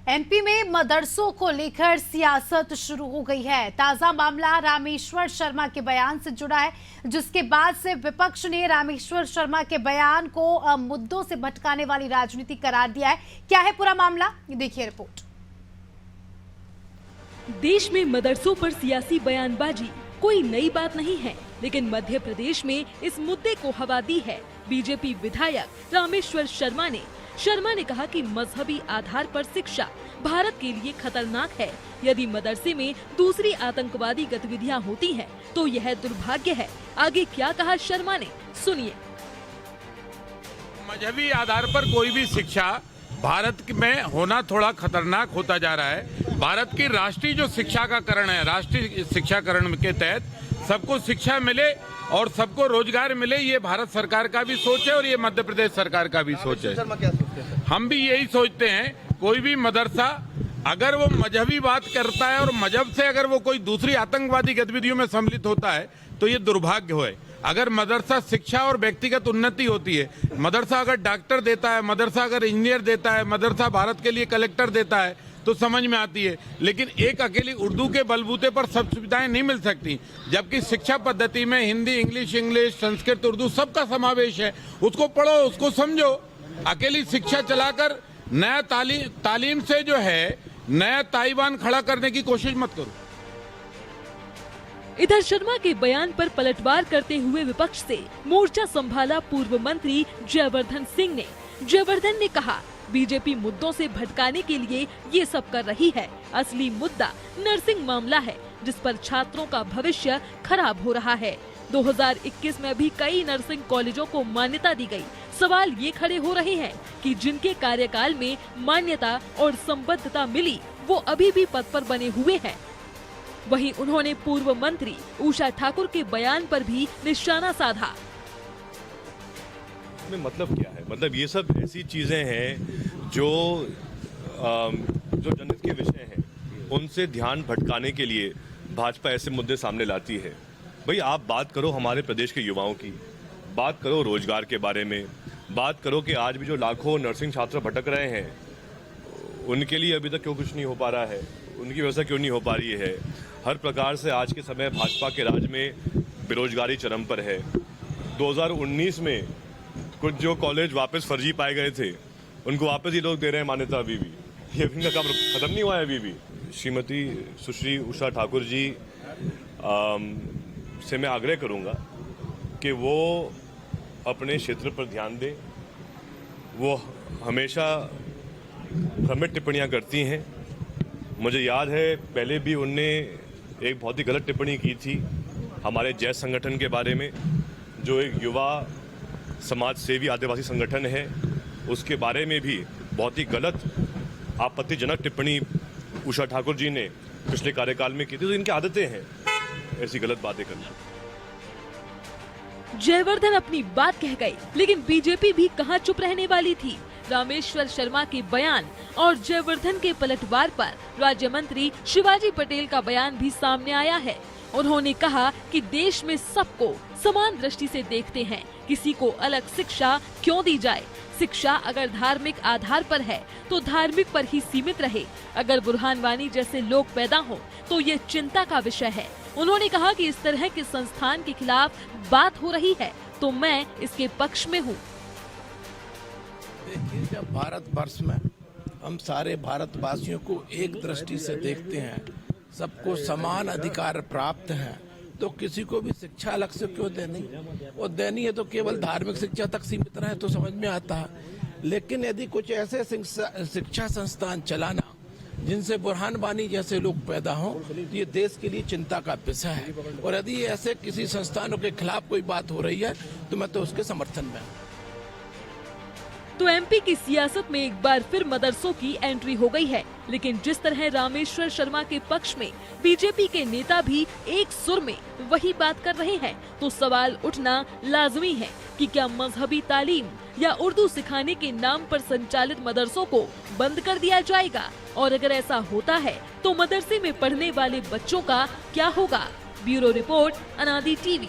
MP में मदरसों को लेकर सियासत शुरू हो गई है। ताजा मामला रामेश्वर शर्मा के बयान से जुड़ा है, जिसके बाद से विपक्ष ने रामेश्वर शर्मा के बयान को मुद्दों से भटकाने वाली राजनीति करार दिया है। क्या है पूरा मामला, ये देखिए रिपोर्ट। देश में मदरसों पर सियासी बयानबाजी कोई नई बात नहीं है, लेकिन मध्य प्रदेश में इस मुद्दे को हवा दी है बीजेपी विधायक रामेश्वर शर्मा ने कहा कि मजहबी आधार पर शिक्षा भारत के लिए खतरनाक है। यदि मदरसे में दूसरी आतंकवादी गतिविधियां होती हैं, तो यह दुर्भाग्य है। आगे क्या कहा शर्मा ने, सुनिए। मजहबी आधार पर कोई भी शिक्षा भारत में होना थोड़ा खतरनाक होता जा रहा है। भारत की राष्ट्रीय जो शिक्षा का करण है, राष्ट्रीय शिक्षाकरण के तहत सबको शिक्षा मिले और सबको रोजगार मिले, ये भारत सरकार का भी सोच है और ये मध्य प्रदेश सरकार का भी सोच है। हम भी यही सोचते हैं, कोई भी मदरसा अगर वो मजहबी बात करता है और मजहब से अगर वो कोई दूसरी आतंकवादी गतिविधियों में सम्मिलित होता है, तो ये दुर्भाग्य है। अगर मदरसा शिक्षा और व्यक्तिगत उन्नति होती है, मदरसा अगर डॉक्टर देता है, मदरसा अगर इंजीनियर देता है, मदरसा भारत के लिए कलेक्टर देता है, तो समझ में आती है। लेकिन एक अकेली उर्दू के बलबूते पर सब सुविधाएं नहीं मिल सकती, जबकि शिक्षा पद्धति में हिंदी, इंग्लिश, संस्कृत, उर्दू सबका समावेश है। उसको पढ़ो, उसको समझो। अकेली शिक्षा चलाकर नया तालीम से जो है नया ताइवान खड़ा करने की कोशिश मत करो। इधर शर्मा के बयान पर पलटवार करते हुए विपक्ष से मोर्चा संभाला पूर्व मंत्री जयवर्धन सिंह ने। जयवर्धन ने कहा, बीजेपी मुद्दों से भटकाने के लिए ये सब कर रही है। असली मुद्दा नर्सिंग मामला है, जिस पर छात्रों का भविष्य खराब हो रहा है। 2021 में भी कई नर्सिंग कॉलेजों को मान्यता दी गई। सवाल ये खड़े हो रहे हैं कि जिनके कार्यकाल में मान्यता और संबद्धता मिली, वो अभी भी पद पर बने हुए हैं। वहीं उन्होंने पूर्व मंत्री उषा ठाकुर के बयान पर भी निशाना साधा। मतलब क्या है? मतलब ये सब ऐसी चीजें हैं जो जनहित के विषय हैं, उनसे ध्यान भटकाने के लिए भाजपा ऐसे मुद्दे सामने लाती है। भाई, आप बात करो हमारे प्रदेश के युवाओं की, बात करो रोजगार के बारे में, बात करो कि आज भी जो लाखों नर्सिंग छात्र भटक रहे हैं, उनके लिए अभी तक क्यों कुछ नहीं हो पा रहा है, उनकी व्यवस्था क्यों नहीं हो पा रही है। हर प्रकार से आज के समय भाजपा के राज में बेरोजगारी चरम पर है। 2019 में कुछ जो कॉलेज वापस फर्जी पाए गए थे, उनको वापस ही लोग दे रहे हैं मान्यता अभी भी। ये इनका काम खत्म नहीं हुआ है अभी भी। श्रीमती सुश्री उषा ठाकुर जी से मैं आग्रह करूंगा कि वो अपने क्षेत्र पर ध्यान दें। वो हमेशा भ्रमित टिप्पणियां करती हैं। मुझे याद है पहले भी उनने एक बहुत ही गलत टिप्पणी की थी हमारे जैस संगठन के बारे में, जो एक युवा समाज सेवी आदिवासी संगठन है। उसके बारे में भी बहुत ही गलत आपत्तिजनक टिप्पणी उषा ठाकुर जी ने पिछले कार्यकाल में की थी। तो इनकी आदतें हैं ऐसी गलत बातें करना। जयवर्धन अपनी बात कह गए, लेकिन बीजेपी भी कहां चुप रहने वाली थी। रामेश्वर शर्मा के बयान और जयवर्धन के पलटवार पर राज्य मंत्री शिवाजी पटेल का बयान भी सामने आया है। उन्होंने कहा कि देश में सबको समान दृष्टि से देखते हैं, किसी को अलग शिक्षा क्यों दी जाए। शिक्षा अगर धार्मिक आधार पर है तो धार्मिक पर ही सीमित रहे। अगर बुरहान वानी जैसे लोग पैदा हों तो ये चिंता का विषय है। उन्होंने कहा कि इस तरह के संस्थान के खिलाफ बात हो रही है, तो मैं इसके पक्ष में हूँ। देखिए, जब भारत वर्ष में हम सारे भारतवासियों को एक दृष्टि से देखते हैं, सबको समान अधिकार प्राप्त हैं, तो किसी को भी शिक्षा अलग से क्यों देनी? वो देनी है तो केवल धार्मिक शिक्षा तक सीमित रहे तो समझ में आता है। लेकिन यदि कुछ ऐसे शिक्षा संस्थान चलाना जिनसे बुरहान वानी जैसे लोग पैदा हों, तो ये देश के लिए चिंता का विषय है। और यदि ऐसे किसी संस्थानों के खिलाफ कोई बात हो रही है, तो मैं तो उसके समर्थन में हूँ। तो एमपी की सियासत में एक बार फिर मदरसों की एंट्री हो गई है। लेकिन जिस तरह रामेश्वर शर्मा के पक्ष में बीजेपी के नेता भी एक सुर में वही बात कर रहे हैं, तो सवाल उठना लाजमी है कि क्या मजहबी तालीम या उर्दू सिखाने के नाम पर संचालित मदरसों को बंद कर दिया जाएगा? और अगर ऐसा होता है तो मदरसे में पढ़ने वाले बच्चों का क्या होगा? ब्यूरो रिपोर्ट, अनादि टीवी।